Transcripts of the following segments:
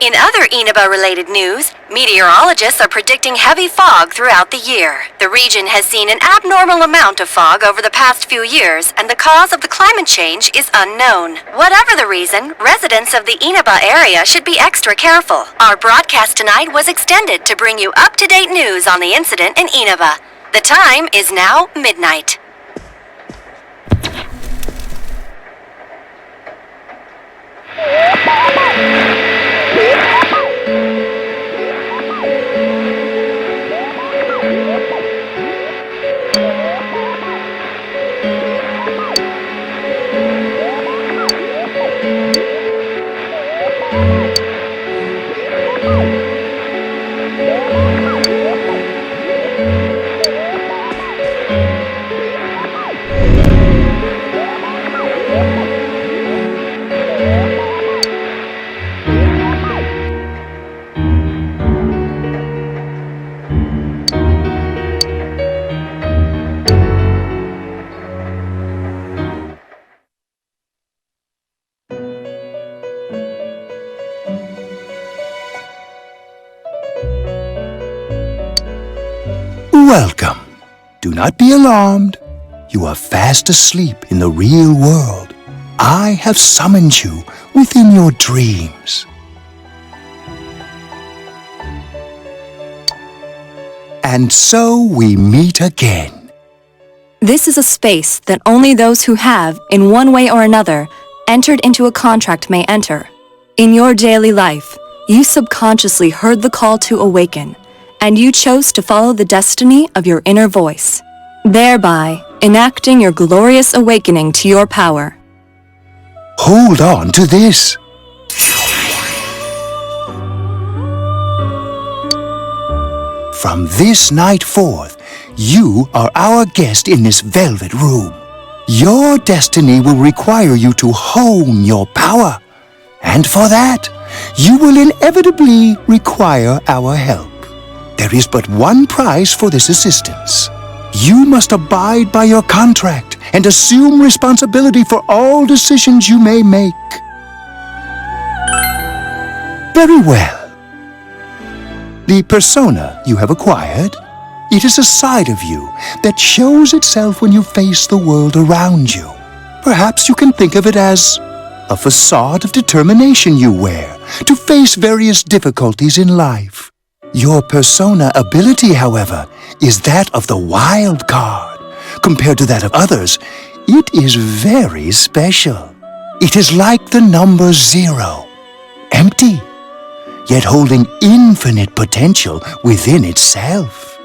In other Inaba-related news, meteorologists are predicting heavy fog throughout the year. The region has seen an abnormal amount of fog over the past few years, and the cause of the climate change is unknown. Whatever the reason, residents of the Inaba area should be extra careful. Our broadcast tonight was extended to bring you up-to-date news on the incident in Inaba. The time is now midnight. Welcome. Do not be alarmed. You are fast asleep in the real world. I have summoned you within your dreams. And so we meet again. This is a space that only those who have, in one way or another, entered into a contract may enter. In your daily life, you subconsciously heard the call to awaken, and you chose to follow the destiny of your inner voice, thereby enacting your glorious awakening to your power. Hold on to this. From this night forth, you are our guest in this velvet room. Your destiny will require you to hone your power, and for that, you will inevitably require our help. There is but one price for this assistance. You must abide by your contract and assume responsibility for all decisions you may make. Very well. The persona you have acquired, it is a side of you that shows itself when you face the world around you. Perhaps you can think of it as a facade of determination you wear to face various difficulties in life. Your persona ability, however, is that of the wild card. Compared to that of others, it is very special. It is like the number 0, empty, yet holding infinite potential within itself.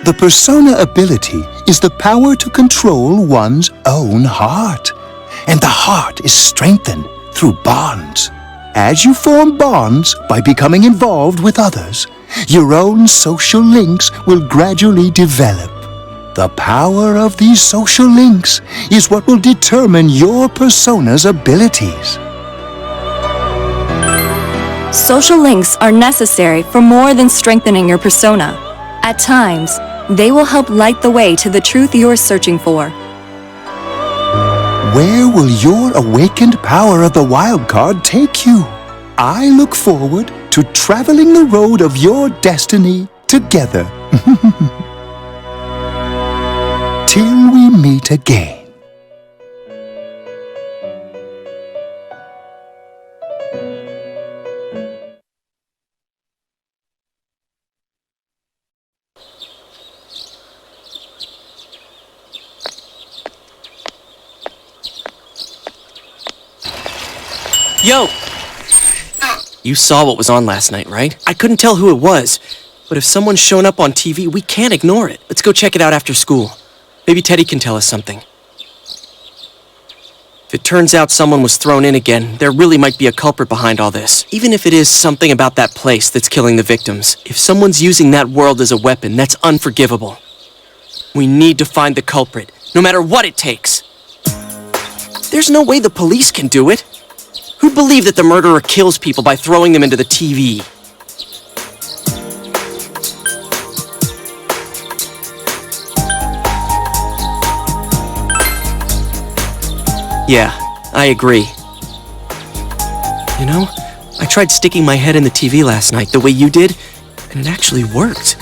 The persona ability is the power to control one's own heart, and the heart is strengthened through bonds. As you form bonds by becoming involved with others, your own social links will gradually develop. The power of these social links is what will determine your persona's abilities. Social links are necessary for more than strengthening your persona. At times, they will help light the way to the truth you're searching for. Where will your awakened power of the wild card take you? I look forward to traveling the road of your destiny together. Till we meet again. Yo! You saw what was on last night, right? I couldn't tell who it was, but if someone's shown up on TV, we can't ignore it. Let's go check it out after school. Maybe Teddy can tell us something. If it turns out someone was thrown in again, there really might be a culprit behind all this. Even if it is something about that place that's killing the victims. If someone's using that world as a weapon, that's unforgivable. We need to find the culprit, no matter what it takes. There's no way the police can do it. Who'd believe that the murderer kills people by throwing them into the TV? Yeah, I agree. You know, I tried sticking my head in the TV last night the way you did, and it actually worked.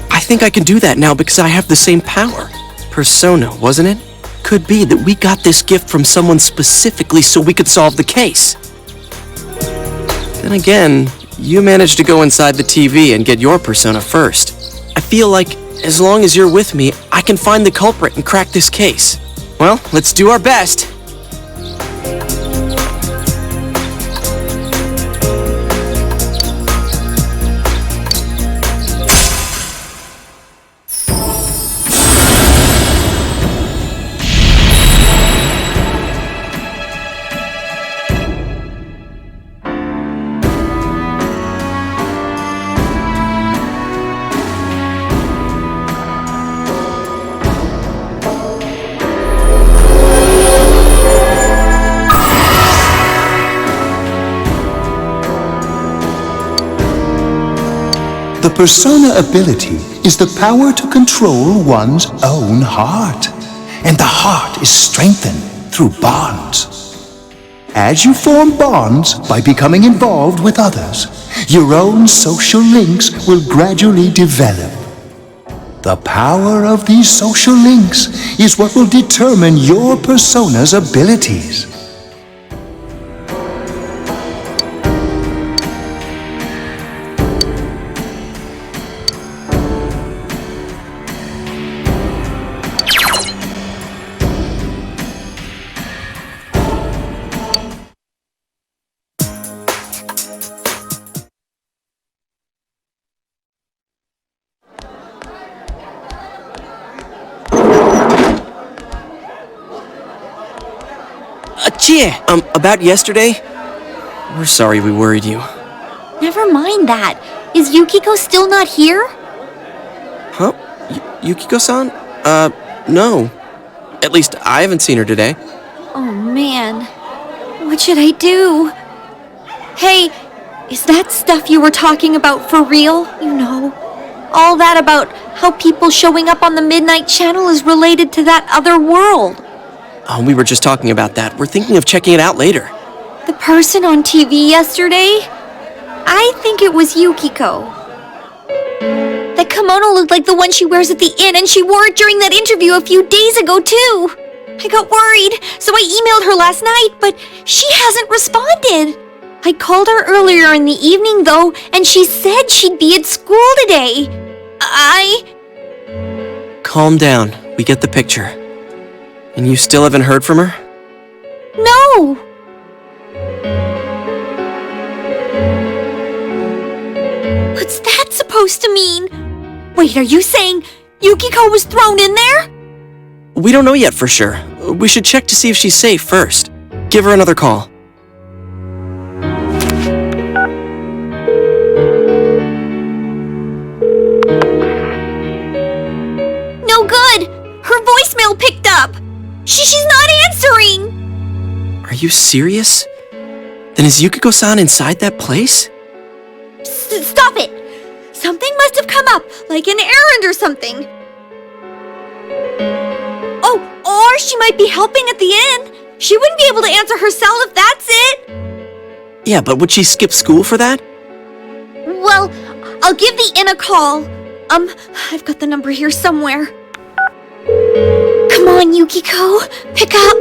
I think I can do that now because I have the same power. Persona, wasn't it? Could be that we got this gift from someone specifically so we could solve the case. Then again, you managed to go inside the TV and get your persona first. I feel like, as long as you're with me, I can find the culprit and crack this case. Well, let's do our best. The persona ability is the power to control one's own heart. And the heart is strengthened through bonds. As you form bonds by becoming involved with others, your own social links will gradually develop. The power of these social links is what will determine your persona's abilities. Chie, about yesterday? We're sorry we worried you. Never mind that. Is Yukiko still not here? Huh? Yukiko-san? No. At least I haven't seen her today. Oh man. What should I do? Hey, is that stuff you were talking about for real? You know, all that about how people showing up on the Midnight Channel is related to that other world. Oh, we were just talking about that. We're thinking of checking it out later. The person on TV yesterday? I think it was Yukiko. That kimono looked like the one she wears at the inn, and she wore it during that interview a few days ago, too. I got worried, so I emailed her last night, but she hasn't responded. I called her earlier in the evening, though, and she said she'd be at school today. Calm down. We get the picture. And you still haven't heard from her? No! What's that supposed to mean? Wait, are you saying Yukiko was thrown in there? We don't know yet for sure. We should check to see if she's safe first. Give her another call. No good! Her voicemail picked up! She's not answering! Are you serious? Then is Yukiko-san inside that place? Stop it! Something must have come up, like an errand or something. Oh, or she might be helping at the inn. She wouldn't be able to answer herself if that's it. Yeah, but would she skip school for that? Well, I'll give the inn a call. I've got the number here somewhere. Come on, Yukiko. Pick up.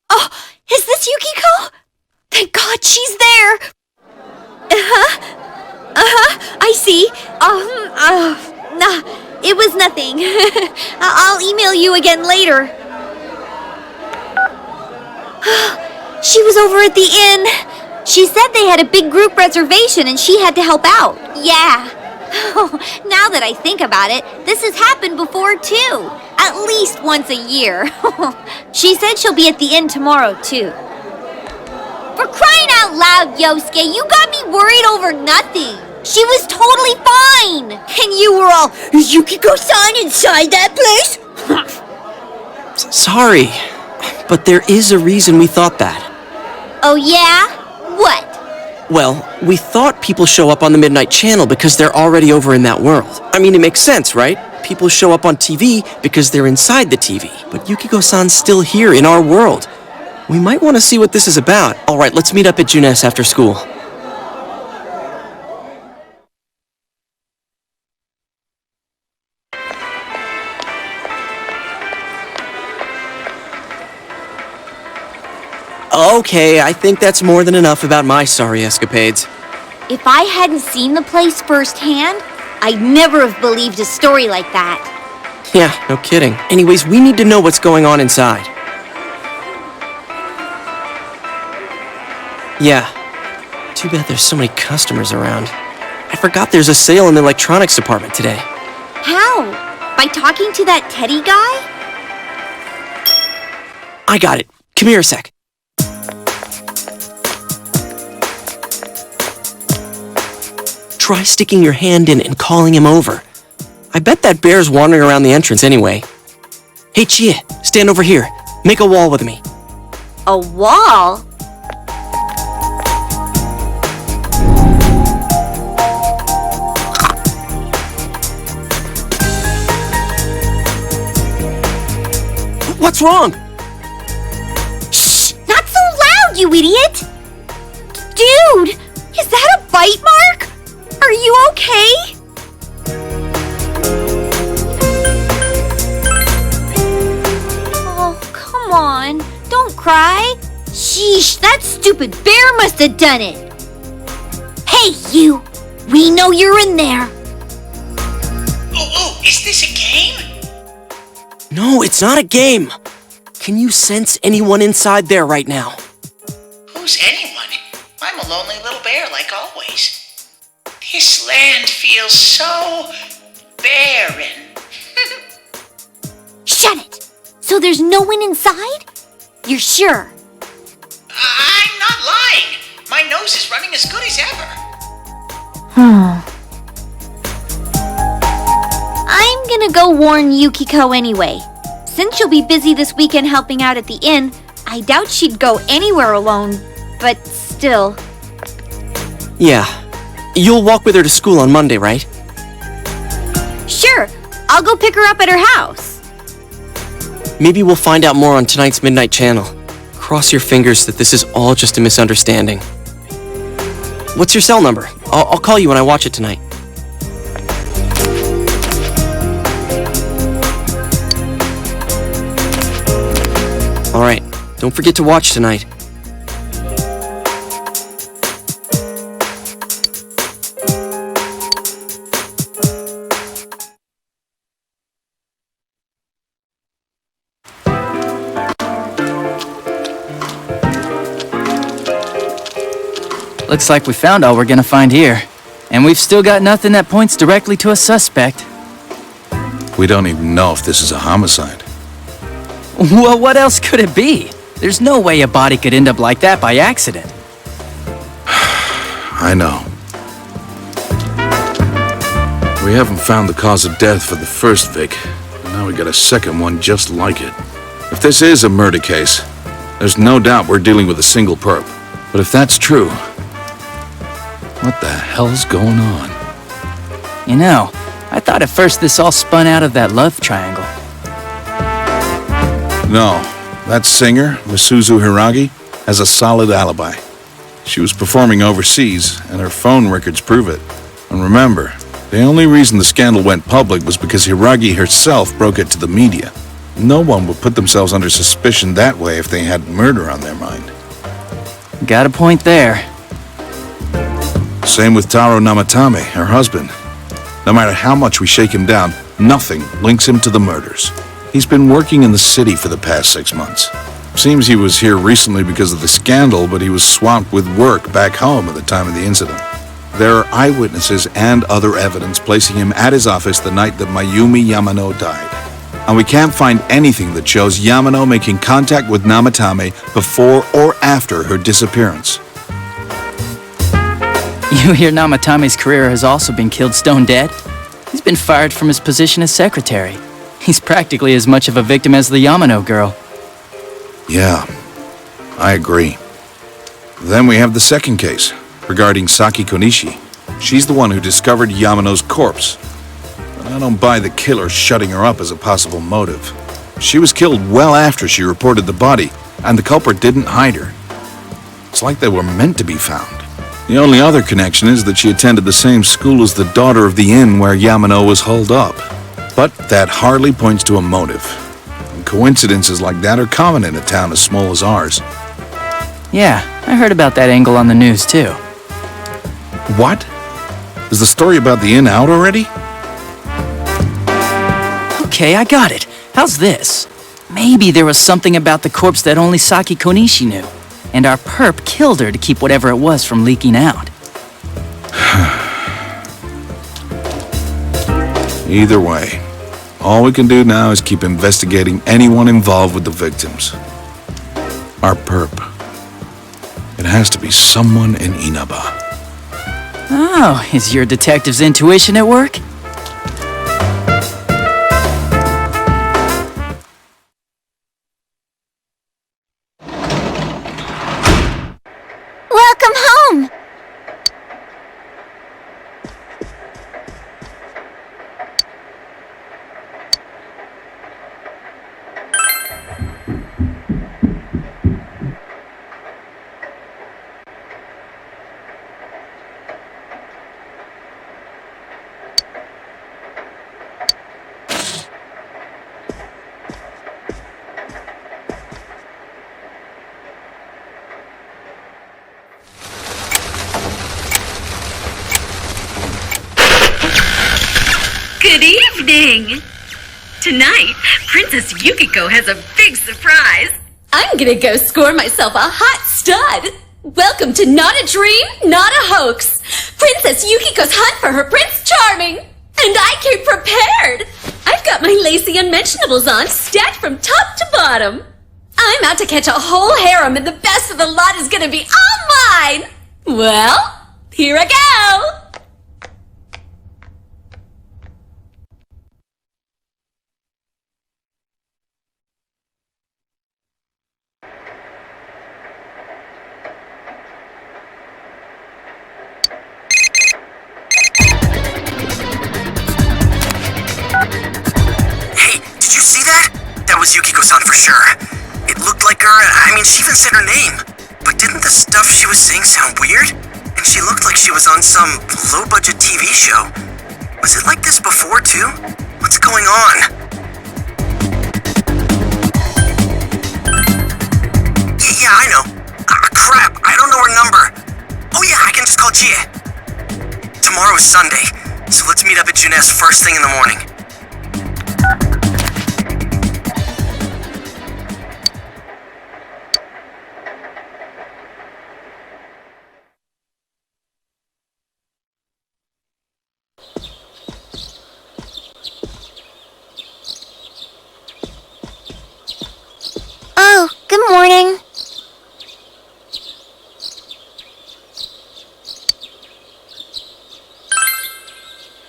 Oh, is this Yukiko? Thank God she's there. I see. Nah, it was nothing. I'll email you again later. She was over at the inn. She said they had a big group reservation and she had to help out. Yeah. Now that I think about it, this has happened before too. At least once a year. She said she'll be at the inn tomorrow too. For crying out loud, Yosuke, you got me worried over nothing. She was totally fine. And you were all, is Yukiko-san inside that place? Sorry, but there is a reason we thought that. Oh yeah? What? Well, we thought people show up on the Midnight Channel because they're already over in that world. I mean, it makes sense, right? People show up on TV because they're inside the TV. But Yukiko-san's still here in our world. We might want to see what this is about. Alright, let's meet up at Junes after school. Okay, I think that's more than enough about my sorry escapades. If I hadn't seen the place firsthand, I'd never have believed a story like that. Yeah, no kidding. Anyways, we need to know what's going on inside. Yeah. Too bad there's so many customers around. I forgot there's a sale in the electronics department today. How? By talking to that Teddy guy? I got it. Come here a sec. Try sticking your hand in and calling him over. I bet that bear's wandering around the entrance anyway. Hey, Chie, stand over here. Make a wall with me. A wall? What's wrong? Shh! Not so loud, you idiot! Dude! Is that a bite mark? Are you okay? Oh, come on. Don't cry. Sheesh, that stupid bear must have done it. Hey, you! We know you're in there. Oh, is this a game? No, it's not a game. Can you sense anyone inside there right now? Who's anyone? I'm a lonely little bear like always. This land feels so barren. Shut it! So there's no one inside? You're sure? I'm not lying. My nose is running as good as ever. I'm gonna go warn Yukiko anyway. Since she'll be busy this weekend helping out at the inn, I doubt she'd go anywhere alone, but still. Yeah. You'll walk with her to school on Monday, right? Sure, I'll go pick her up at her house. Maybe we'll find out more on tonight's Midnight Channel. Cross your fingers that this is all just a misunderstanding. What's your cell number? I'll call you when I watch it tonight. Alright, don't forget to watch tonight. Looks like we found all we're gonna find here. And we've still got nothing that points directly to a suspect. We don't even know if this is a homicide. Well, what else could it be? There's no way a body could end up like that by accident. I know. We haven't found the cause of death for the first Vic, and now we got a second one just like it. If this is a murder case, there's no doubt we're dealing with a single perp. But if that's true, what the hell's going on? You know, I thought at first this all spun out of that love triangle. No, that singer, Misuzu Hiragi, has a solid alibi. She was performing overseas, and her phone records prove it. And remember, the only reason the scandal went public was because Hiragi herself broke it to the media. No one would put themselves under suspicion that way if they had murder on their mind. Got a point there. Same with Taro Namatame, her husband. No matter how much we shake him down, nothing links him to the murders. He's been working in the city for the past 6 months. Seems he was here recently because of the scandal, but he was swamped with work back home at the time of the incident. There are eyewitnesses and other evidence placing him at his office the night that Mayumi Yamano died. And we can't find anything that shows Yamano making contact with Namatame before or after her disappearance. You hear Namatame's career has also been killed stone dead? He's been fired from his position as secretary. He's practically as much of a victim as the Yamano girl. Yeah, I agree. Then we have the second case, regarding Saki Konishi. She's the one who discovered Yamano's corpse. But I don't buy the killer shutting her up as a possible motive. She was killed well after she reported the body, and the culprit didn't hide her. It's like they were meant to be found. The only other connection is that she attended the same school as the daughter of the inn where Yamano was holed up. But that hardly points to a motive. And coincidences like that are common in a town as small as ours. Yeah, I heard about that angle on the news too. What? Is the story about the inn out already? Okay, I got it. How's this? Maybe there was something about the corpse that only Saki Konishi knew, and our perp killed her to keep whatever it was from leaking out. Either way, all we can do now is keep investigating anyone involved with the victims. Our perp. It has to be someone in Inaba. Oh, is your detective's intuition at work? Welcome home! Good evening! Tonight, Princess Yukiko has a big surprise. I'm gonna go score myself a hot stud. Welcome to Not a Dream, Not a Hoax. Princess Yukiko's hunt for her Prince Charming. And I came prepared. I've got my lacy unmentionables on, stacked from top to bottom. I'm out to catch a whole harem, and the best of the lot is gonna be all mine. Well, here I go. Did you see that? That was Yukiko-san for sure. It looked like her, I mean, she even said her name. But didn't the stuff she was saying sound weird? And she looked like she was on some low-budget TV show. Was it like this before, too? What's going on? Yeah, I know. Crap, I don't know her number. Oh yeah, I can just call Chie. Tomorrow's Sunday, so let's meet up at Junes first thing in the morning. Oh, good morning.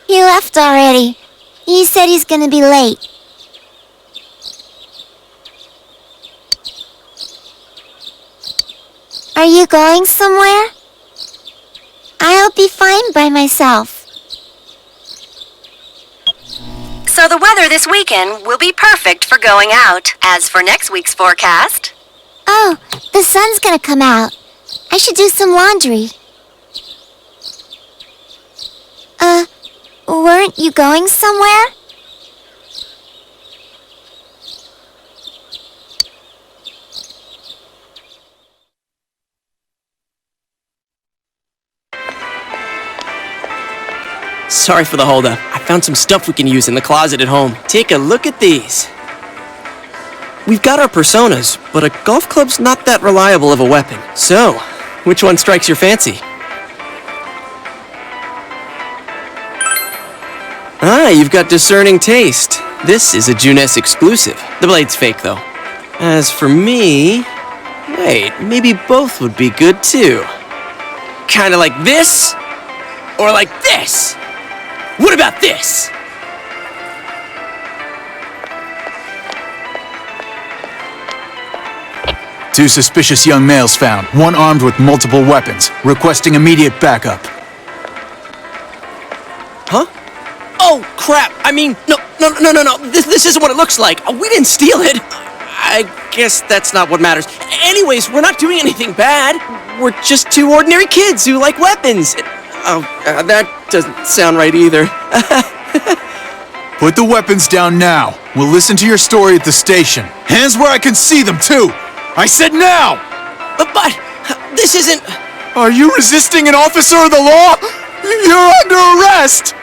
He left already. He said he's gonna be late. Are you going somewhere? I'll be fine by myself. So the weather this weekend will be perfect for going out. As for next week's forecast... Oh, the sun's gonna come out. I should do some laundry. Weren't you going somewhere? Sorry for the holdup. I found some stuff we can use in the closet at home. Take a look at these. We've got our personas, but a golf club's not that reliable of a weapon. So, which one strikes your fancy? Ah, you've got discerning taste. This is a Junes exclusive. The blade's fake, though. As for me... Wait, maybe both would be good, too. Kinda like this? Or like this? What about this? Two suspicious young males found, one armed with multiple weapons, requesting immediate backup. Huh? Oh, crap. I mean, no. This isn't what it looks like. We didn't steal it. I guess that's not what matters. Anyways, we're not doing anything bad. We're just two ordinary kids who like weapons. That doesn't sound right either. Put the weapons down now. We'll listen to your story at the station. Hands where I can see them, too! I said now! But this isn't... Are you resisting an officer of the law? You're under arrest!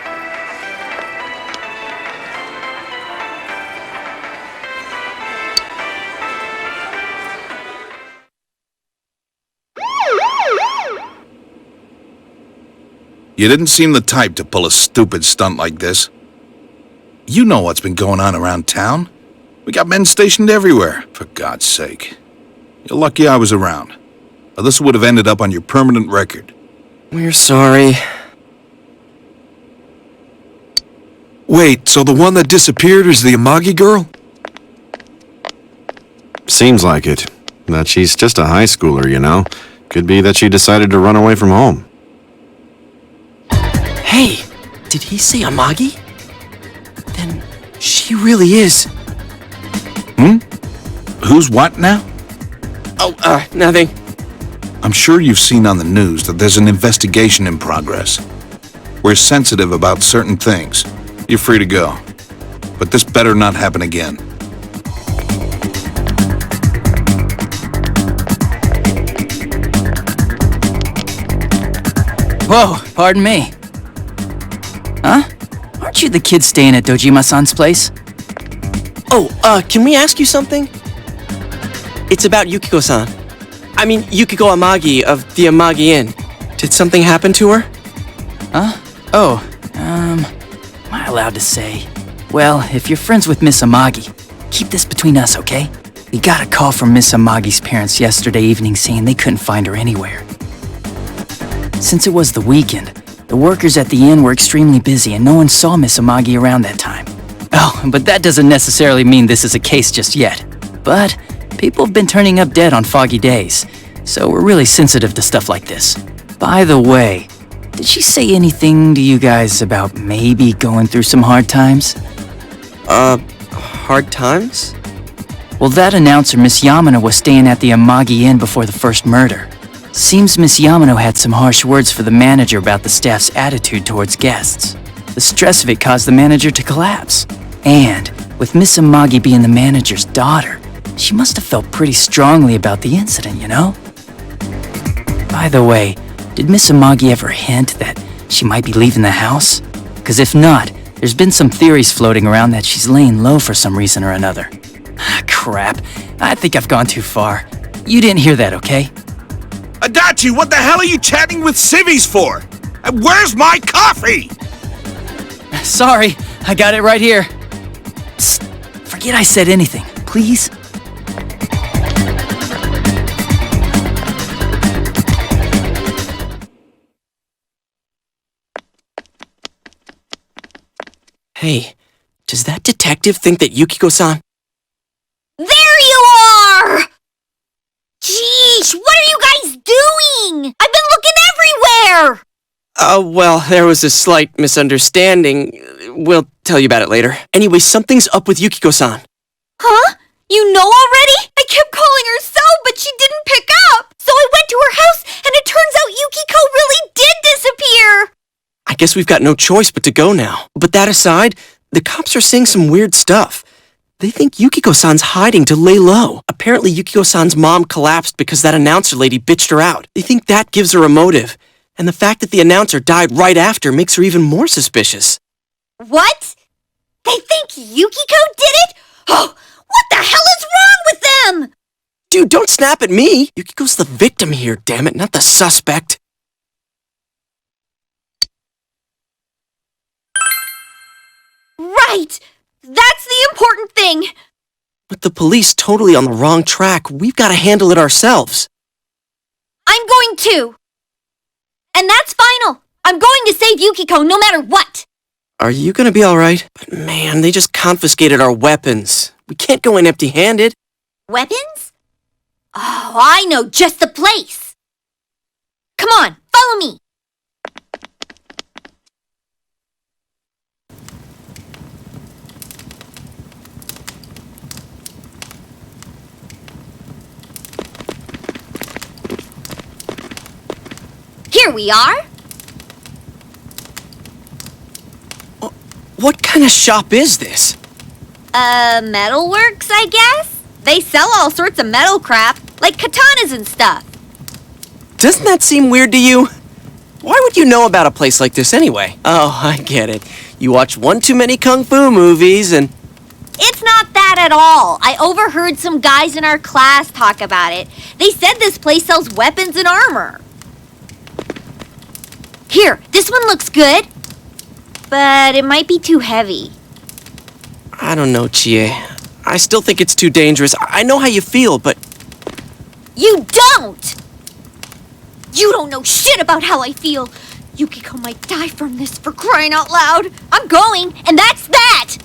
You didn't seem the type to pull a stupid stunt like this. You know what's been going on around town. We got men stationed everywhere, for God's sake. You're lucky I was around, or this would have ended up on your permanent record. We're sorry. Wait, so the one that disappeared is the Amagi girl? Seems like it. That she's just a high schooler, you know. Could be that she decided to run away from home. Hey, did he say Amagi? Then she really is. Who's what now? Oh, nothing. I'm sure you've seen on the news that there's an investigation in progress. We're sensitive about certain things. You're free to go. But this better not happen again. Whoa, pardon me. Huh? Aren't you the kid staying at Dojima-san's place? Oh, can we ask you something? It's about Yukiko-san. I mean, Yukiko Amagi of the Amagi Inn. Did something happen to her? Huh? Oh, am I allowed to say? Well, if you're friends with Miss Amagi, keep this between us, okay? We got a call from Miss Amagi's parents yesterday evening saying they couldn't find her anywhere. Since it was the weekend, the workers at the inn were extremely busy and no one saw Miss Amagi around that time. Oh, but that doesn't necessarily mean this is a case just yet. But people have been turning up dead on foggy days, so we're really sensitive to stuff like this. By the way, did she say anything to you guys about maybe going through some hard times? Hard times? Well, that announcer, Miss Yamano, was staying at the Amagi Inn before the first murder. Seems Miss Yamano had some harsh words for the manager about the staff's attitude towards guests. The stress of it caused the manager to collapse. And, with Miss Amagi being the manager's daughter, she must have felt pretty strongly about the incident, you know? By the way, did Miss Amagi ever hint that she might be leaving the house? Because if not, there's been some theories floating around that she's laying low for some reason or another. Ah, crap. I think I've gone too far. You didn't hear that, okay? Adachi, what the hell are you chatting with civvies for? And where's my coffee? Sorry, I got it right here. Psst, forget I said anything, please. Hey, does that detective think that Yukiko-san... There you are! Jeez, what are you guys doing? I've been looking everywhere! Well, there was a slight misunderstanding. We'll tell you about it later. Anyway, something's up with Yukiko-san. Huh? You know already? I kept calling her so, but she didn't pick up. So I went to her house, and it turns out Yukiko really did disappear. I guess we've got no choice but to go now. But that aside, the cops are saying some weird stuff. They think Yukiko-san's hiding to lay low. Apparently Yukiko-san's mom collapsed because that announcer lady bitched her out. They think that gives her a motive. And the fact that the announcer died right after makes her even more suspicious. What? They think Yukiko did it? Oh, what the hell is wrong with them? Dude, don't snap at me. Yukiko's the victim here, damn it, not the suspect. Right! That's the important thing! With the police totally on the wrong track, we've got to handle it ourselves. I'm going to! And that's final! I'm going to save Yukiko no matter what! Are you gonna be alright? But man, they just confiscated our weapons. We can't go in empty-handed. Weapons? Oh, I know just the place! Come on, follow me! Here we are. What kind of shop is this? Metalworks, I guess? They sell all sorts of metal crap, like katanas and stuff. Doesn't that seem weird to you? Why would you know about a place like this anyway? Oh, I get it. You watch one too many kung fu movies and... It's not that at all. I overheard some guys in our class talk about it. They said this place sells weapons and armor. Here, this one looks good. But it might be too heavy. I don't know, Chie. I still think it's too dangerous. I know how you feel, but... You don't! You don't know shit about how I feel. Yukiko might die from this, for crying out loud. I'm going, and that's that!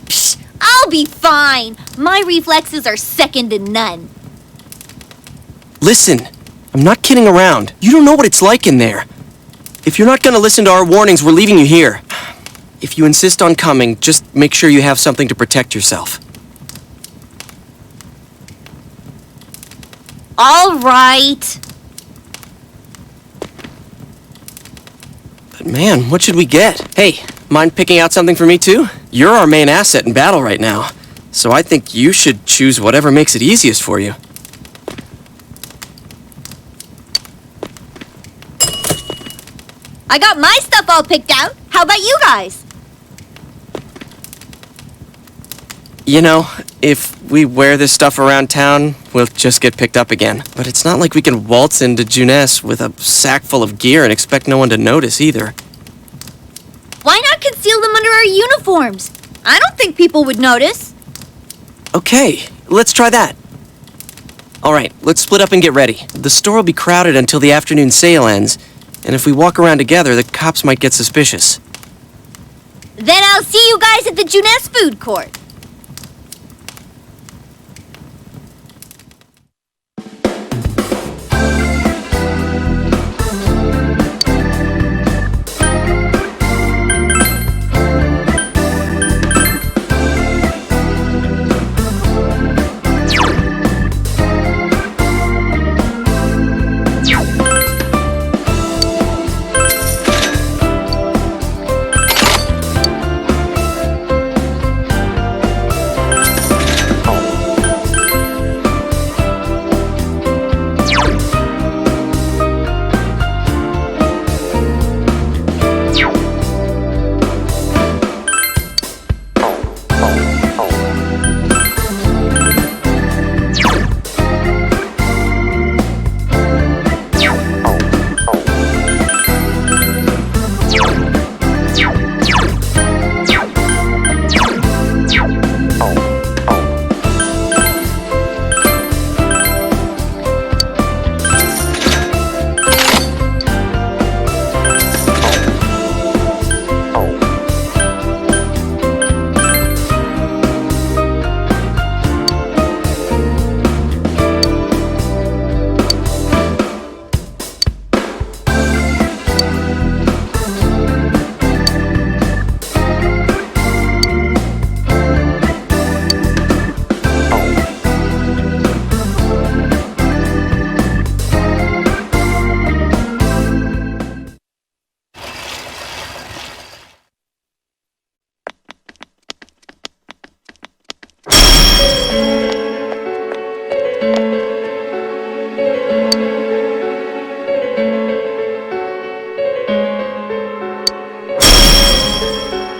Psh, I'll be fine. My reflexes are second to none. Listen, I'm not kidding around. You don't know what it's like in there. If you're not gonna listen to our warnings, we're leaving you here. If you insist on coming, just make sure you have something to protect yourself. All right. But man, what should we get? Hey, mind picking out something for me too? You're our main asset in battle right now, so I think you should choose whatever makes it easiest for you. I got my stuff all picked out. How about you guys? You know, if we wear this stuff around town, we'll just get picked up again. But it's not like we can waltz into Juness with a sack full of gear and expect no one to notice either. Why not conceal them under our uniforms? I don't think people would notice. Okay, let's try that. All right, let's split up and get ready. The store will be crowded until the afternoon sale ends, and if we walk around together, the cops might get suspicious. Then I'll see you guys at the Juness food court.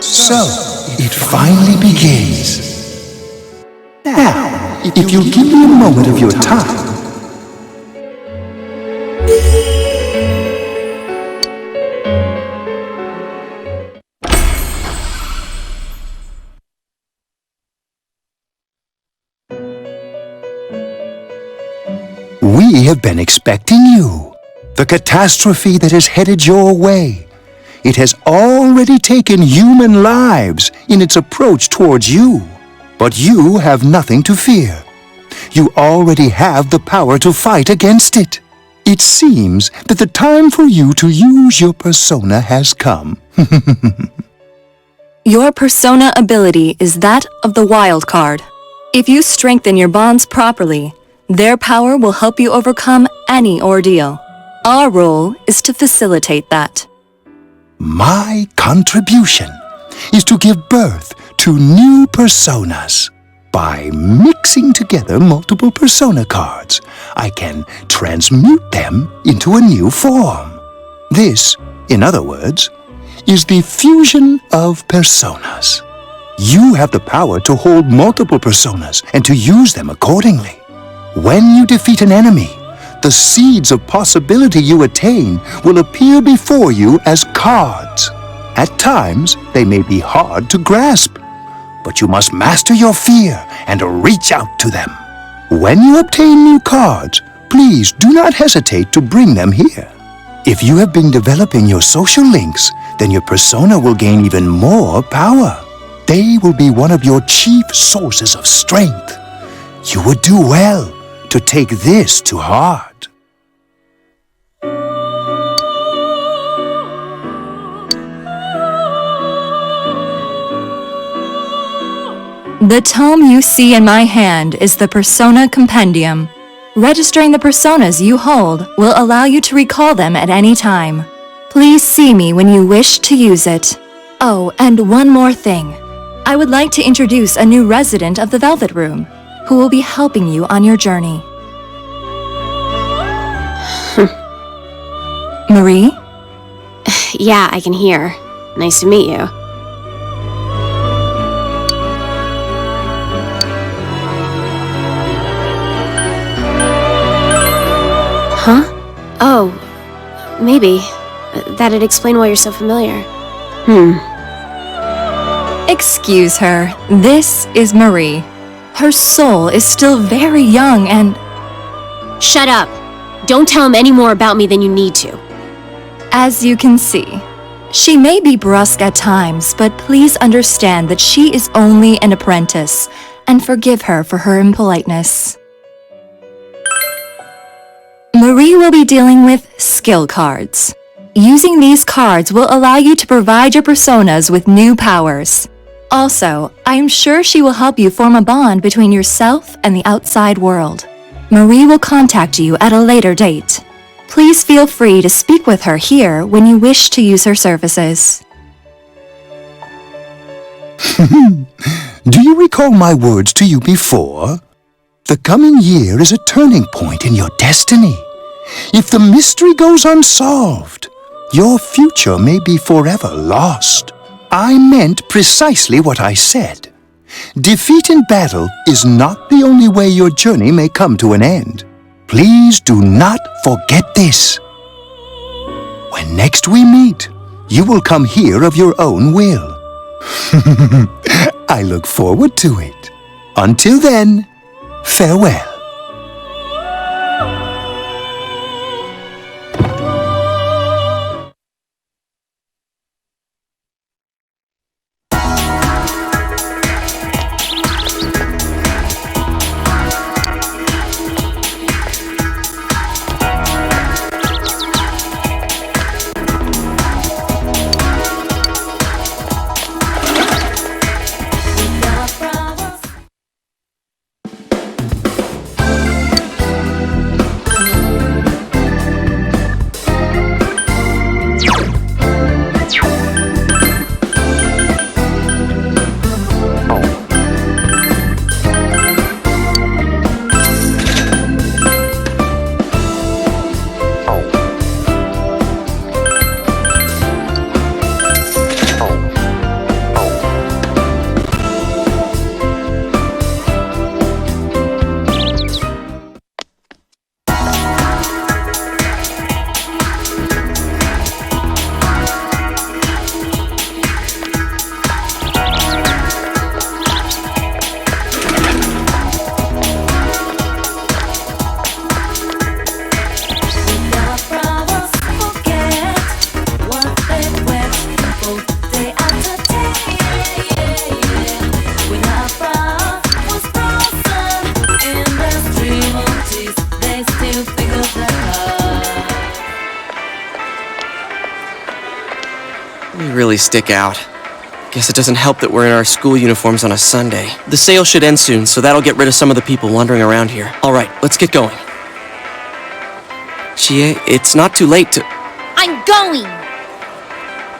So, it finally begins. Now, if you'll give me a moment of your time. We have been expecting you. The catastrophe that is headed your way. It has already taken human lives in its approach towards you. But you have nothing to fear. You already have the power to fight against it. It seems that the time for you to use your persona has come. Your persona ability is that of the wild card. If you strengthen your bonds properly, Their power will help you overcome any ordeal. Our role is to facilitate that. My contribution is to give birth to new personas. By mixing together multiple persona cards, I can transmute them into a new form. This, in other words, is the fusion of personas. You have the power to hold multiple personas and to use them accordingly. When you defeat an enemy, the seeds of possibility you attain will appear before you as cards. At times, they may be hard to grasp, but you must master your fear and reach out to them. When you obtain new cards, please do not hesitate to bring them here. If you have been developing your social links, then your persona will gain even more power. They will be one of your chief sources of strength. You would do well to take this to heart. The tome you see in my hand is the Persona Compendium. Registering the personas you hold will allow you to recall them at any time. Please see me when you wish to use it. Oh, and one more thing. I would like to introduce a new resident of the Velvet Room, who will be helping you on your journey. Marie? Yeah, I can hear. Nice to meet you. Huh? Oh, maybe. That'd explain why you're so familiar. Excuse her. This is Marie. Her soul is still very young and... Shut up! Don't tell him any more about me than you need to. As you can see, she may be brusque at times, but please understand that she is only an apprentice, and forgive her for her impoliteness. Marie will be dealing with skill cards. Using these cards will allow you to provide your personas with new powers. Also, I am sure she will help you form a bond between yourself and the outside world. Marie will contact you at a later date. Please feel free to speak with her here when you wish to use her services. Do you recall my words to you before? The coming year is a turning point in your destiny. If the mystery goes unsolved, your future may be forever lost. I meant precisely what I said. Defeat in battle is not the only way your journey may come to an end. Please do not forget this. When next we meet, you will come here of your own will. I look forward to it. Until then, farewell. Really stick out. Guess it doesn't help that we're in our school uniforms on a Sunday. The sale should end soon, so that'll get rid of some of the people wandering around here. Alright, let's get going. Chie, it's not too late to... I'm going!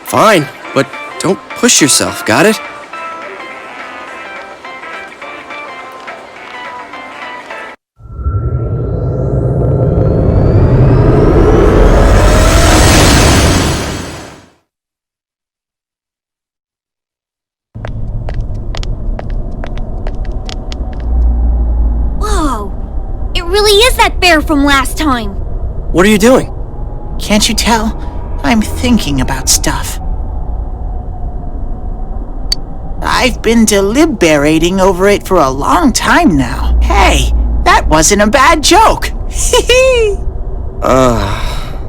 Fine, but don't push yourself, got it? Whoa! It really is that bear from last time! What are you doing? Can't you tell? I'm thinking about stuff. I've been deliberating over it for a long time now. Hey, that wasn't a bad joke.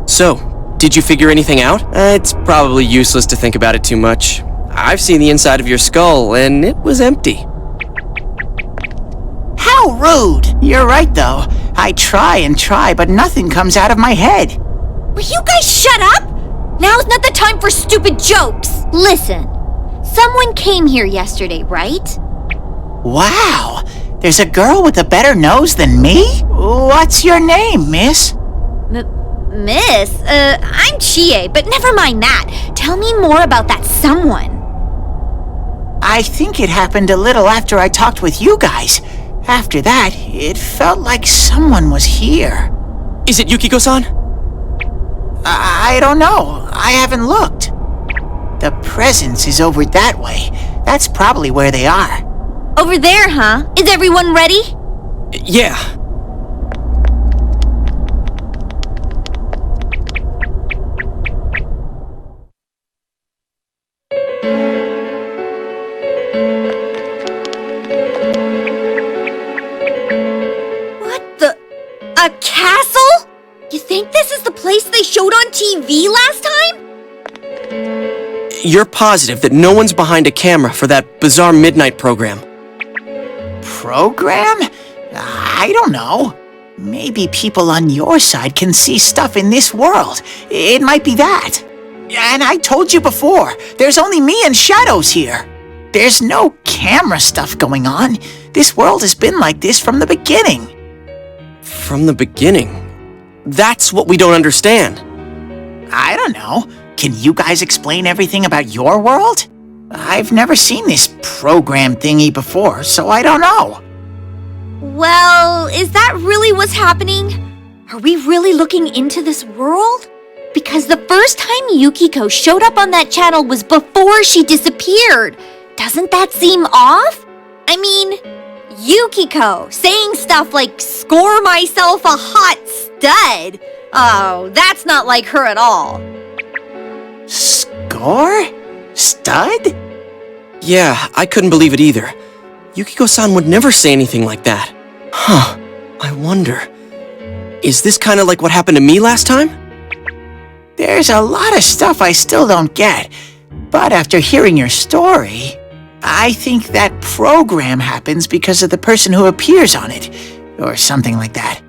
So, did you figure anything out? It's probably useless to think about it too much. I've seen the inside of your skull, and it was empty. How rude! You're right, though. I try and try, but nothing comes out of my head. Will you guys shut up? Now's not the time for stupid jokes. Listen, someone came here yesterday, right? Wow! There's a girl with a better nose than me? What's your name, miss? Miss? I'm Chie, but never mind that. Tell me more about that someone. I think it happened a little after I talked with you guys. After that, it felt like someone was here. Is it Yukiko-san? I don't know. I haven't looked. The presence is over that way. That's probably where they are. Over there, huh? Is everyone ready? Yeah. What the? A castle? You think this is the place they showed on TV last time? You're positive that no one's behind a camera for that bizarre midnight program? Program? I don't know. Maybe people on your side can see stuff in this world. It might be that. And I told you before, there's only me and Shadows here. There's no camera stuff going on. This world has been like this from the beginning. From the beginning? That's what we don't understand. I don't know. Can you guys explain everything about your world? I've never seen this program thingy before, so I don't know. Well, is that really what's happening? Are we really looking into this world? Because the first time Yukiko showed up on that channel was before she disappeared. Doesn't that seem off? I mean, Yukiko saying stuff like, "Score myself a hot stud." Oh, that's not like her at all. Score? Stud? Yeah, I couldn't believe it either. Yukiko-san would never say anything like that. Huh, I wonder. Is this kind of like what happened to me last time? There's a lot of stuff I still don't get. But after hearing your story, I think that program happens because of the person who appears on it. Or something like that.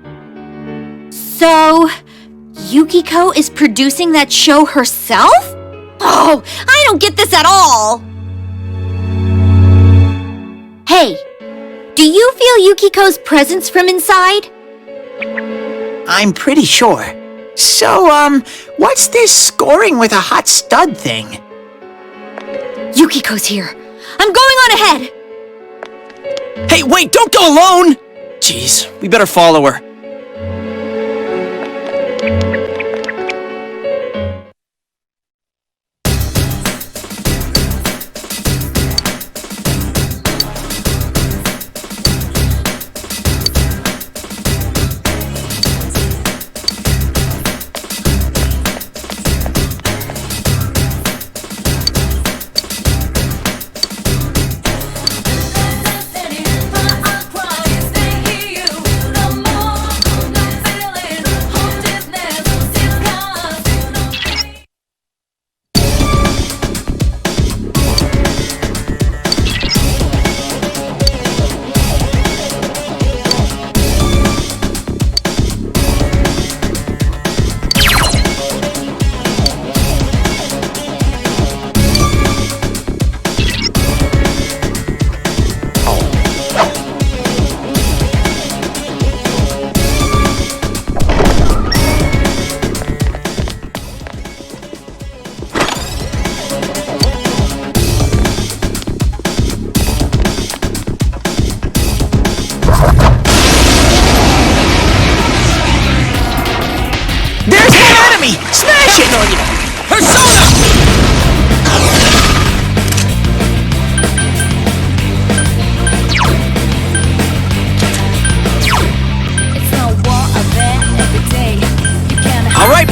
So, Yukiko is producing that show herself? Oh, I don't get this at all! Hey, do you feel Yukiko's presence from inside? I'm pretty sure. So, what's this scoring with a hot stud thing? Yukiko's here. I'm going on ahead! Hey, wait, don't go alone! Jeez, we better follow her.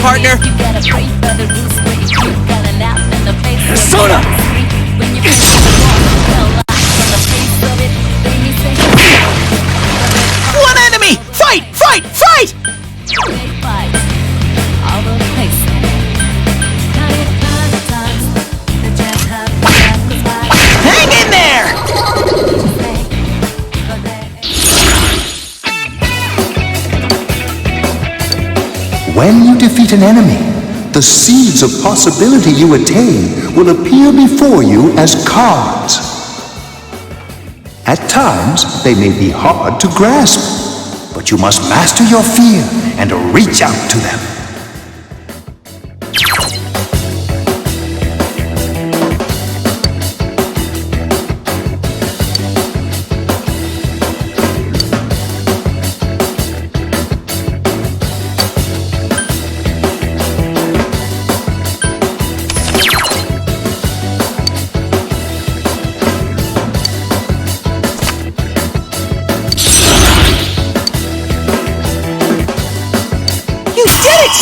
partner! Persona! One enemy! Fight! Fight! Fight! Hang in there! When you defeat an enemy, the seeds of possibility you attain will appear before you as cards. At times, they may be hard to grasp, but you must master your fear and reach out to them.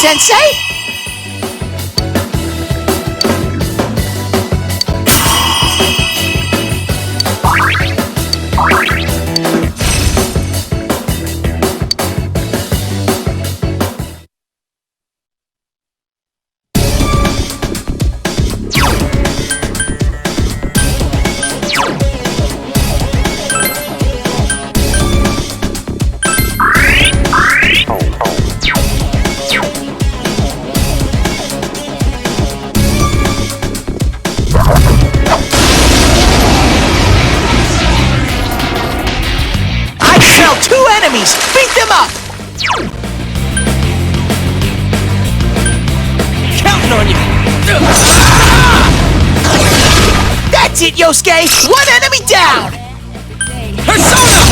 Sensei? Enemies! Beat them up! Counting on you! That's it, Yosuke! One enemy down! Persona!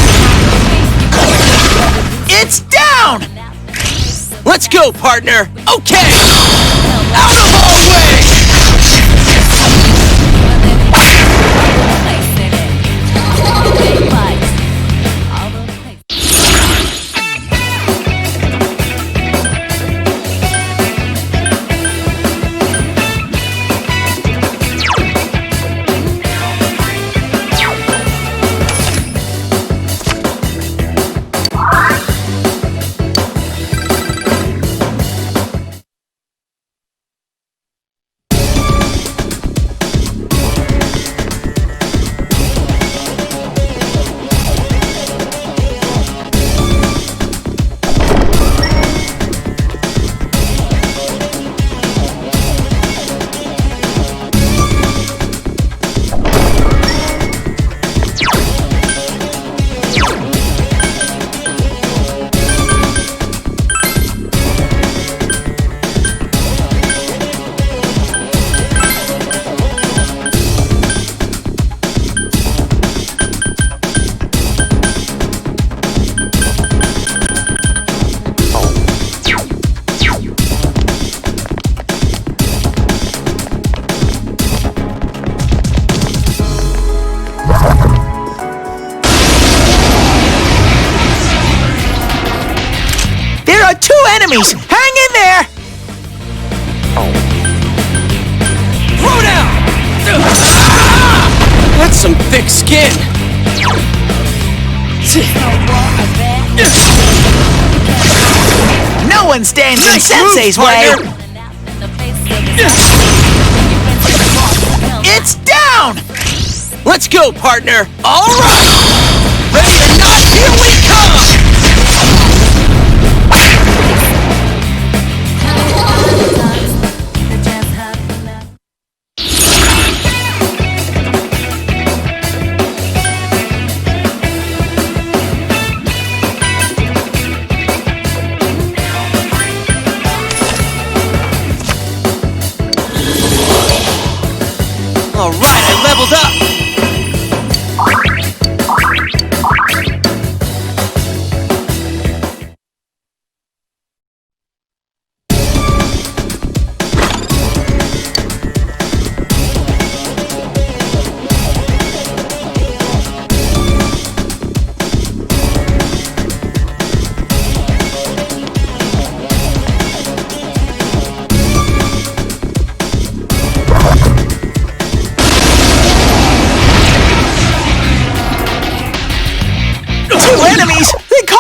It's down! Let's go, partner! Okay! Out of our way! Enemies! Hang in there! Throw down! That's some thick skin! No one stands in Nice Sensei's move, way! partner. It's down! Let's go, partner! Alright! Ready or not, here we come! Alright, I leveled up!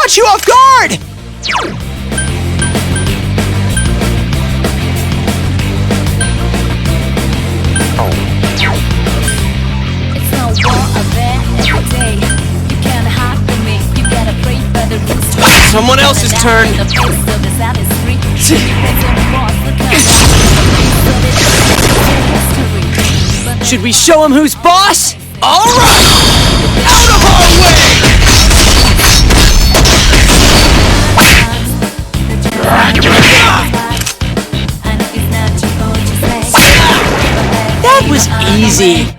caught you off guard! It's no war of it every day. You can't hide from me. You gotta pray for the roots to Someone else's turn. The face of this alley street. Should we show him who's boss? All right! Out of our way! That was easy.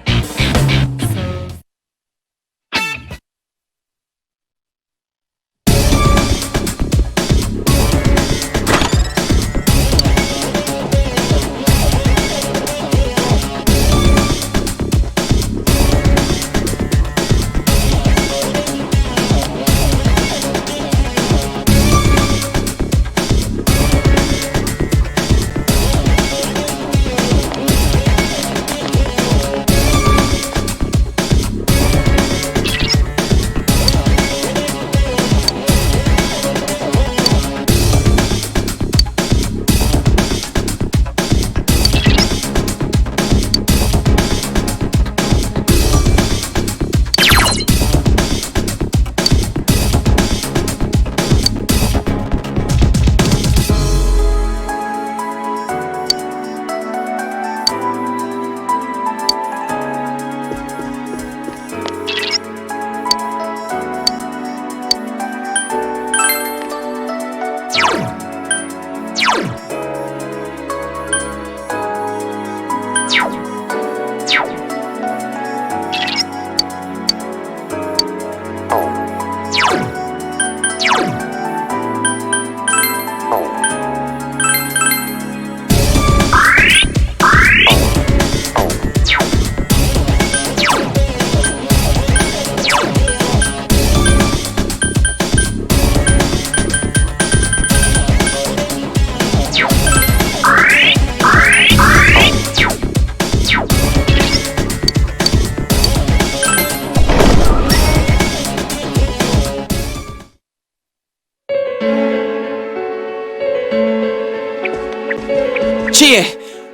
Chie,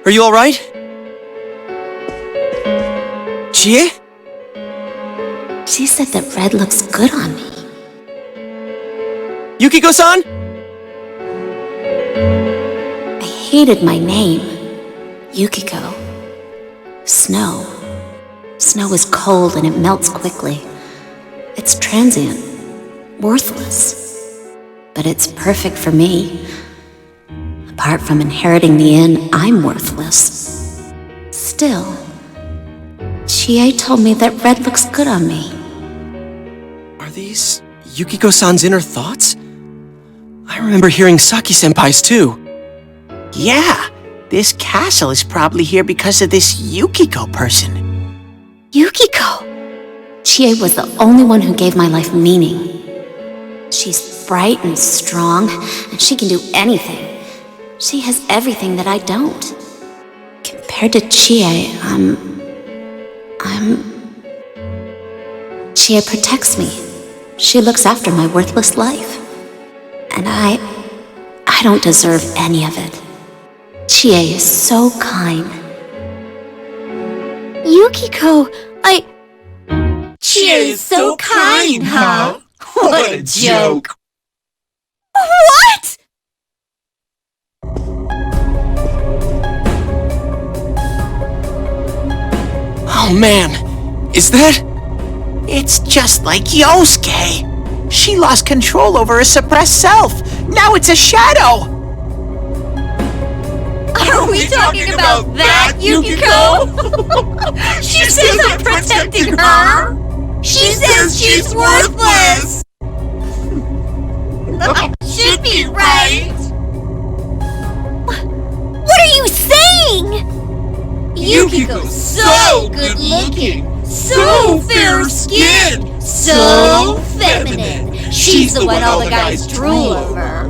are you alright? Chie? She said that red looks good on me. Yukiko-san? I hated my name. Yukiko. Snow. Snow is cold and it melts quickly. It's transient. Worthless. But it's perfect for me. Apart from inheriting the inn, I'm worthless. Still, Chie told me that red looks good on me. Are these Yukiko-san's inner thoughts? I remember hearing Saki-senpai's too. Yeah, this castle is probably here because of this Yukiko person. Yukiko! Chie was the only one who gave my life meaning. She's bright and strong, and she can do anything. She has everything that I don't. Compared to Chie, Chie protects me. She looks after my worthless life. And I don't deserve any of it. Chie is so kind. Yukiko, Chie is so kind, huh? What a joke! What? Oh man, is that? It's just like Yosuke. She lost control over her suppressed self. Now it's a shadow. Are we talking about that, Yukiko? She says I'm protecting her. She says she's worthless. Should be right. What are you saying? Yukiko's so good looking, so fair-skinned, so feminine. She's the one all the guys drool over.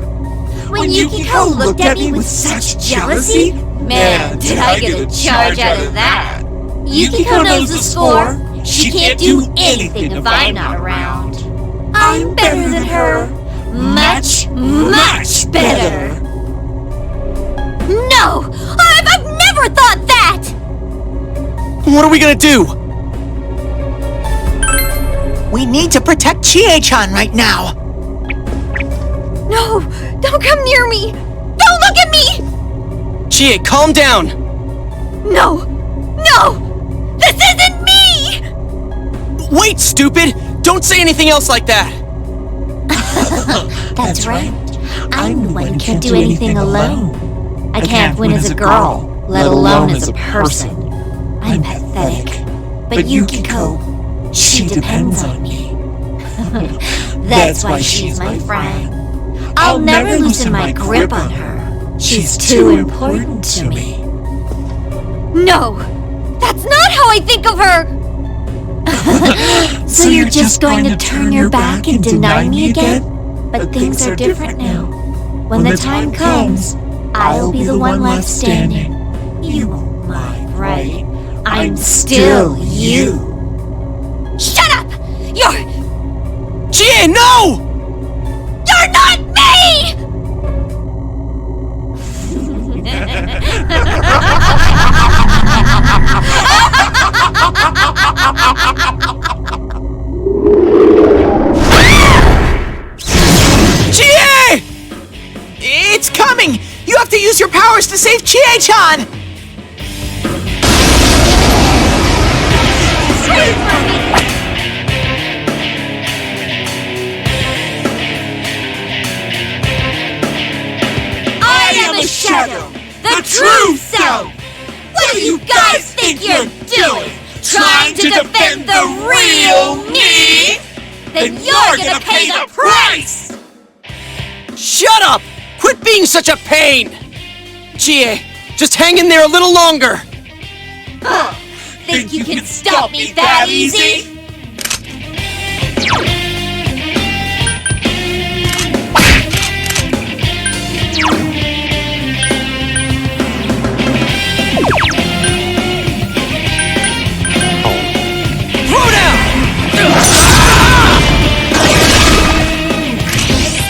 When Yukiko looked at me with such jealousy, man, did I get a charge out of that. Yukiko knows the score. She can't do anything if I'm not around. I'm better than her. better. No! I've never thought that! What are we gonna do? We need to protect Chie-chan right now. No! Don't come near me! Don't look at me! Chie, calm down! No! No! This isn't me! Wait, stupid! Don't say anything else like that! That's right. I'm the one who can't do anything alone. I can't win as a girl, let alone as a person. I'm pathetic. But Yukiko, she depends on me. That's why she's my friend. I'll never loosen my grip on her. She's too important to me. No! That's not how I think of her! So you're just going to turn your back and deny me again? But things are different now. When the time comes, I'll be the one left standing. You won't mind, right? I'm still you. Shut up! You're Chie, no! You're not me! Chie! It's coming! You have to use your powers to save Chie-chan! I am a shadow, the true self! What do you guys think you're doing? Trying to defend the real me? Then you're gonna pay the price! Shut up! Quit being such a pain! Chie, just hang in there a little longer! Think you can stop me that easy? Throw down!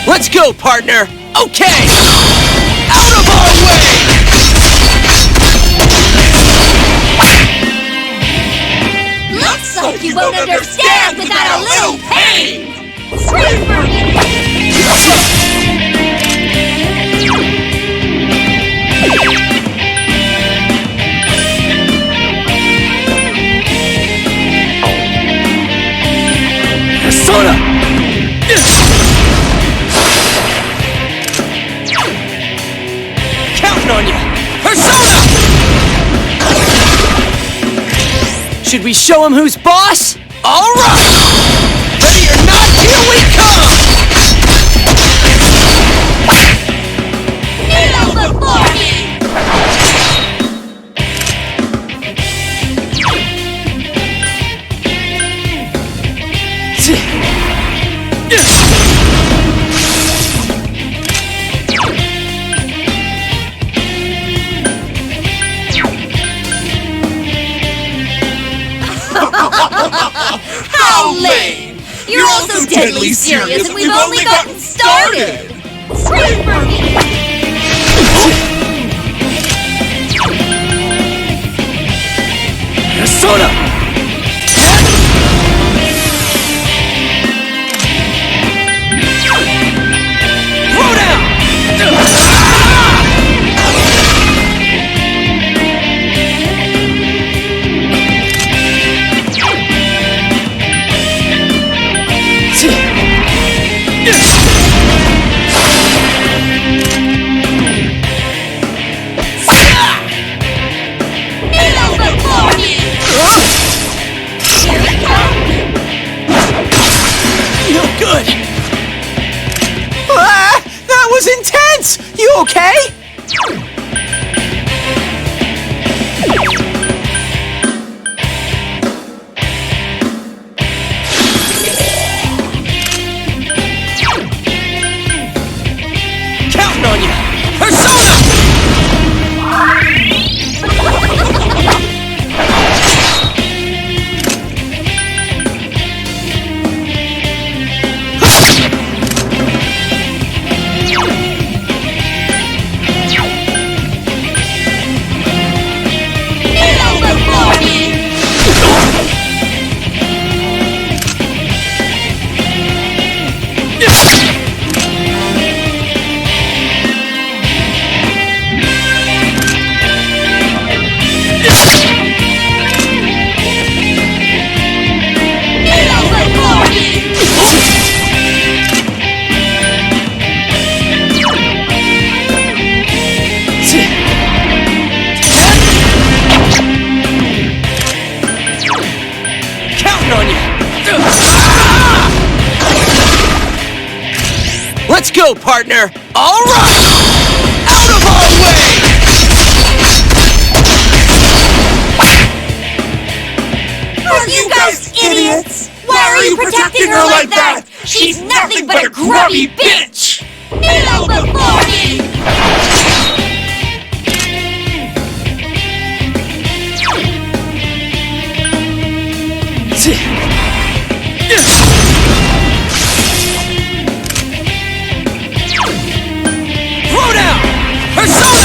Let's go, partner! Okay! Out of our way! Looks like you won't understand without a little pain! Scream for me! Persona! Counting on you! Persona! Should we show him who's boss? All right! Ready or not, here we come! Kneel before me! How lame! You're all so deadly serious and we've only gotten started! Scream for me! Persona! Throw down! Kneel before me! Here it comes! No good! That was intense! You okay? Counting on you! Persona! go, partner! All right! Out of our way! Are you guys idiots? Why are you protecting her like that? She's nothing but a grubby bitch! Kneel before me! Throw down! Persona!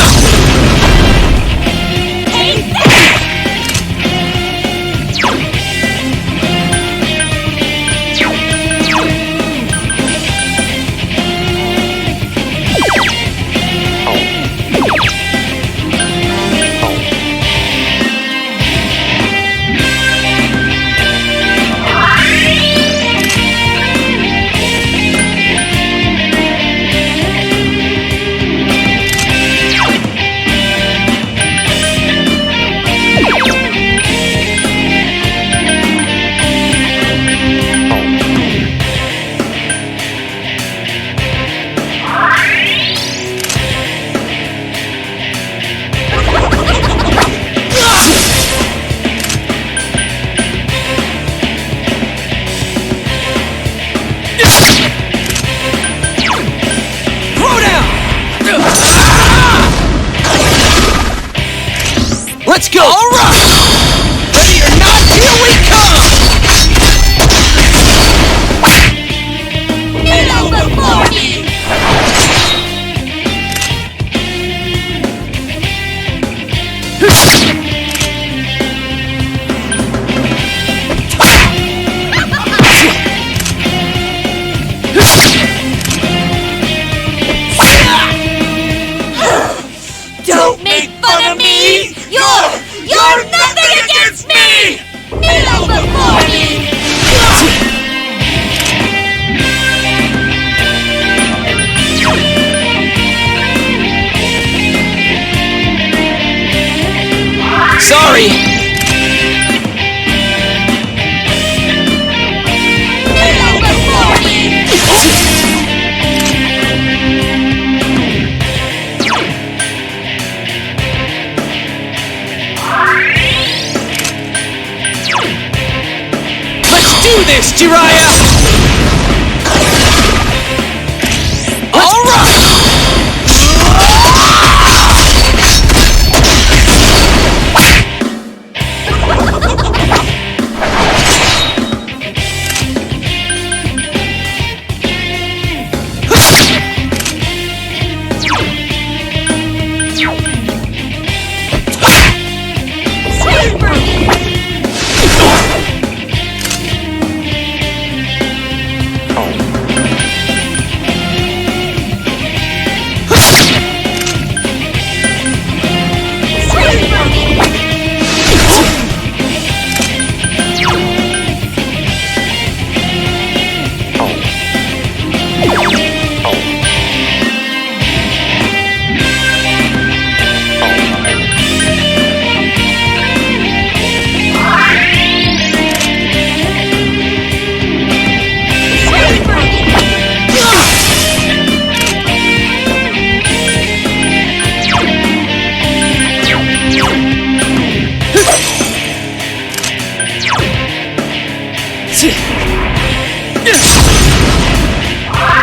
Let's go! All right! Ready or not, here we come! Kneel before me! Don't make fun of me! You're nothing against me! Kneel before me! Sorry! Kneel before me! Let's do this, Jiraiya! All right!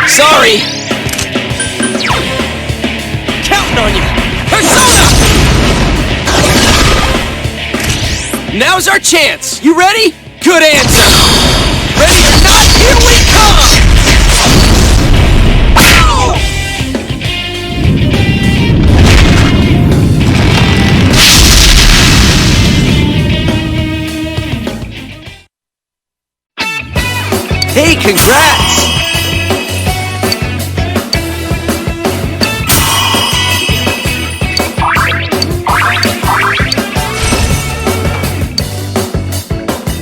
Sorry! Counting on you! Persona! Now's our chance! You ready? Good answer! Ready or not, here we come! Hey, congrats!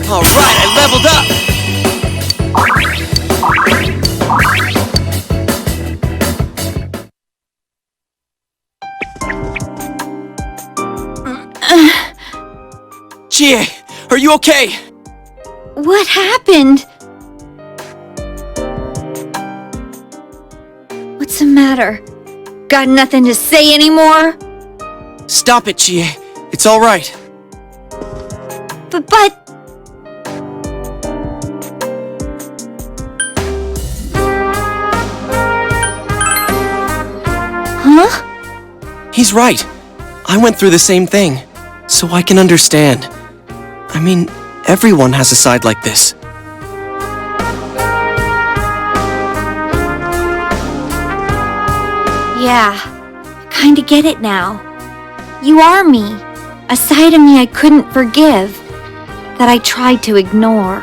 All right, I leveled up! Chie, are you okay? What happened? matter? Got nothing to say anymore? Stop it, Chie. It's all right. But... Huh? He's right. I went through the same thing, so I can understand. I mean, everyone has a side like this. Yeah, I kinda get it now. You are me. A side of me I couldn't forgive, that I tried to ignore.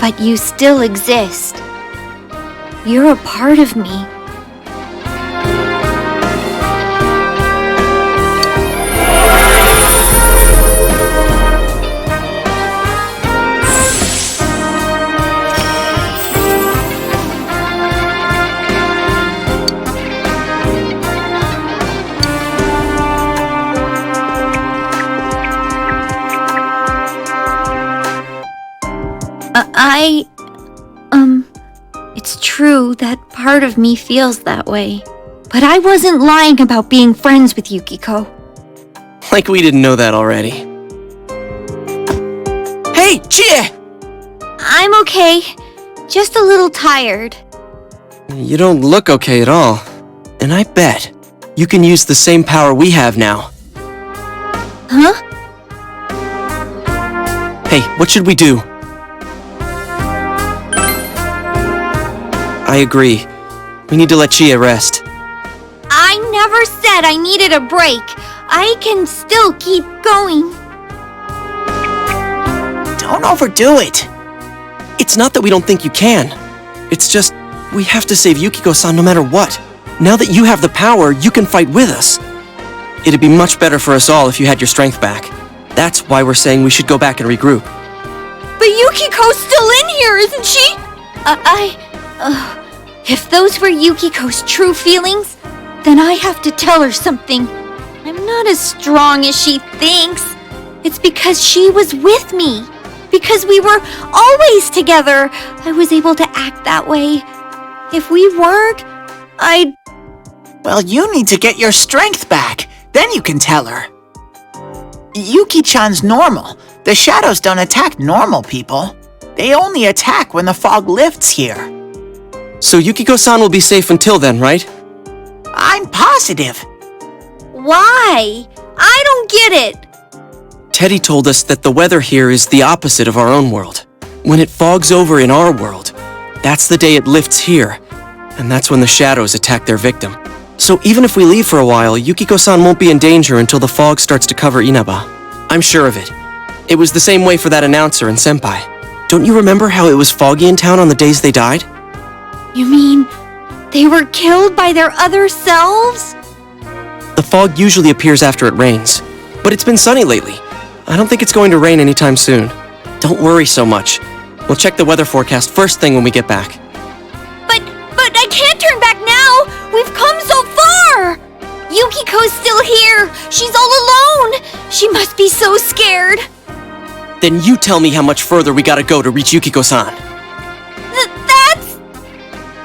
But you still exist. You're a part of me. It's true that part of me feels that way. But I wasn't lying about being friends with Yukiko. Like we didn't know that already. Hey, Chie! I'm okay. Just a little tired. You don't look okay at all. And I bet you can use the same power we have now. Huh? Hey, what should we do? I agree. We need to let Chie rest. I never said I needed a break. I can still keep going. Don't overdo it. It's not that we don't think you can. It's just, we have to save Yukiko-san no matter what. Now that you have the power, you can fight with us. It'd be much better for us all if you had your strength back. That's why we're saying we should go back and regroup. But Yukiko's still in here, isn't she? If those were Yukiko's true feelings, then I have to tell her something. I'm not as strong as she thinks. It's because she was with me. Because we were always together, I was able to act that way. If we weren't, I'd... Well, you need to get your strength back. Then you can tell her. Yuki-chan's normal. The shadows don't attack normal people. They only attack when the fog lifts here. So Yukiko-san will be safe until then, right? I'm positive. Why? I don't get it. Teddy told us that the weather here is the opposite of our own world. When it fogs over in our world, that's the day it lifts here. And that's when the shadows attack their victim. So even if we leave for a while, Yukiko-san won't be in danger until the fog starts to cover Inaba. I'm sure of it. It was the same way for that announcer and Senpai. Don't you remember how it was foggy in town on the days they died? You mean they were killed by their other selves? The fog usually appears after it rains, but it's been sunny lately. I don't think it's going to rain anytime soon. Don't worry so much. We'll check the weather forecast first thing when we get back. But I can't turn back now! We've come so far! Yukiko's still here! She's all alone! She must be so scared! Then you tell me how much further we gotta go to reach Yukiko-san. That's...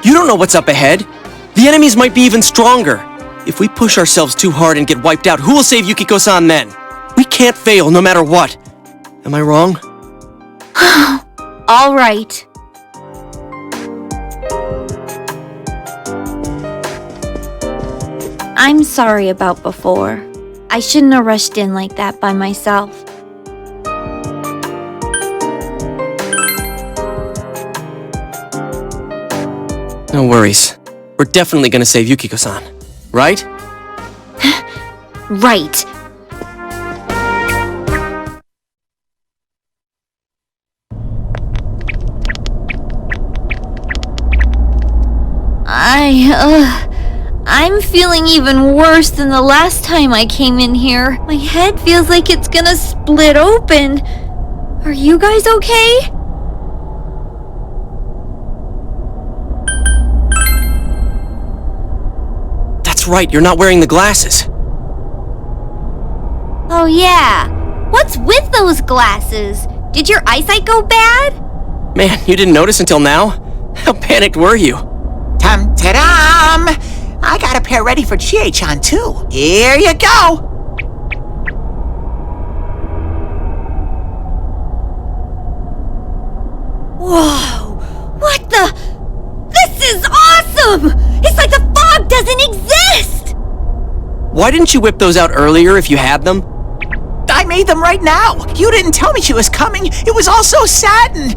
You don't know what's up ahead. The enemies might be even stronger. If we push ourselves too hard and get wiped out, who will save Yukiko-san then? We can't fail no matter what. Am I wrong? All right. I'm sorry about before. I shouldn't have rushed in like that by myself. No worries. We're definitely gonna save Yukiko-san. Right? Right. I'm feeling even worse than the last time I came in here. My head feels like it's gonna split open. Are you guys okay? That's right, you're not wearing the glasses. Oh yeah. What's with those glasses? Did your eyesight go bad? Man, you didn't notice until now? How panicked were you? Tam-ta-dam! I got a pair ready for Chie-chan, too. Here you go. Whoa! What the? This is awesome! It's like the fog doesn't exist! Why didn't you whip those out earlier if you had them? I made them right now. You didn't tell me she was coming. It was all so sudden.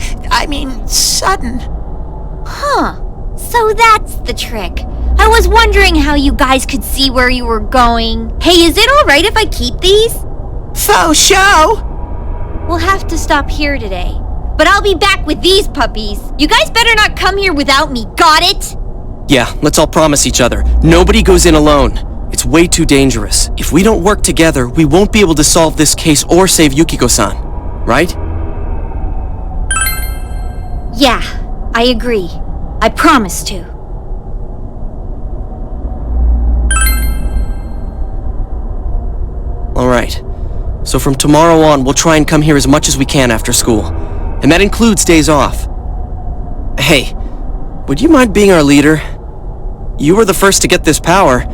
Huh. So that's the trick. I was wondering how you guys could see where you were going. Hey, is it alright if I keep these? Faux show! We'll have to stop here today. But I'll be back with these puppies. You guys better not come here without me, got it? Yeah, let's all promise each other. Nobody goes in alone. It's way too dangerous. If we don't work together, we won't be able to solve this case or save Yukiko-san. Right? Yeah, I agree. I promise to. Alright. So from tomorrow on, we'll try and come here as much as we can after school. And that includes days off. Hey, would you mind being our leader? You were the first to get this power,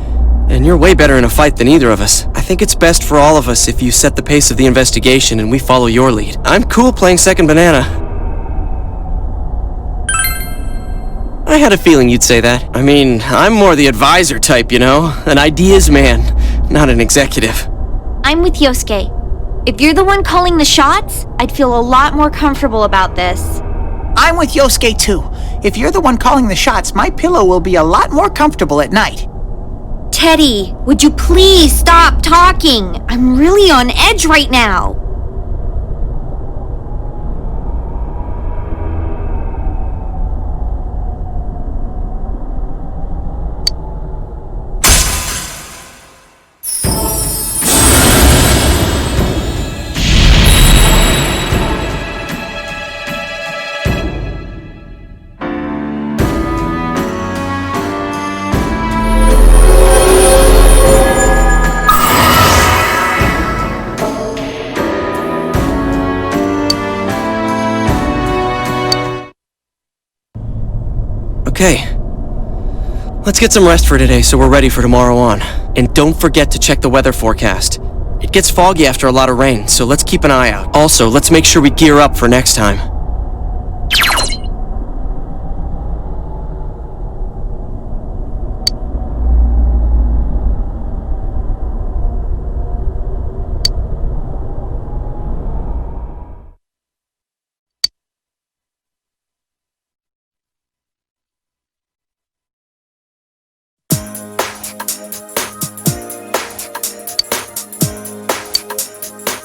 and you're way better in a fight than either of us. I think it's best for all of us if you set the pace of the investigation and we follow your lead. I'm cool playing second banana. I had a feeling you'd say that. I mean, I'm more the advisor type, you know? An ideas man, not an executive. I'm with Yosuke. If you're the one calling the shots, I'd feel a lot more comfortable about this. I'm with Yosuke, too. If you're the one calling the shots, my pillow will be a lot more comfortable at night. Teddy, would you please stop talking? I'm really on edge right now. Okay. Let's get some rest for today so we're ready for tomorrow on. And don't forget to check the weather forecast. It gets foggy after a lot of rain, so let's keep an eye out. Also, let's make sure we gear up for next time.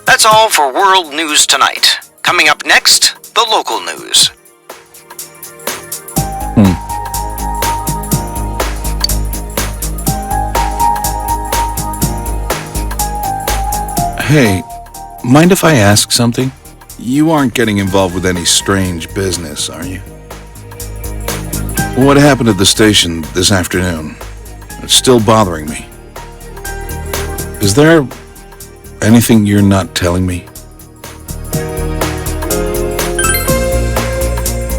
That's all for World News Tonight. Coming up next, the local news. Hey, mind if I ask something? You aren't getting involved with any strange business, are you? What happened at the station this afternoon? It's still bothering me. Is there anything you're not telling me?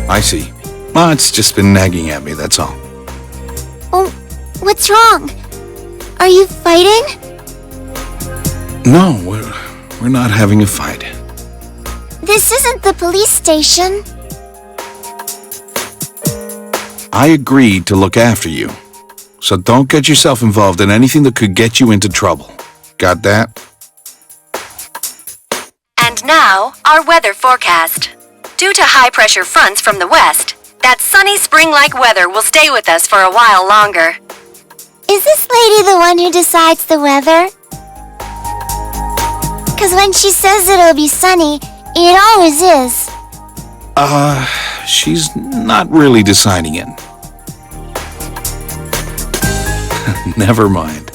I see. Well, it's just been nagging at me, that's all. Oh, what's wrong? Are you fighting? No, we're not having a fight. This isn't the police station. I agreed to look after you. So don't get yourself involved in anything that could get you into trouble. Got that? And now, our weather forecast. Due to high-pressure fronts from the west, that sunny spring-like weather will stay with us for a while longer. Is this lady the one who decides the weather? 'Cause when she says it'll be sunny, it always is. She's not really deciding it. Never mind.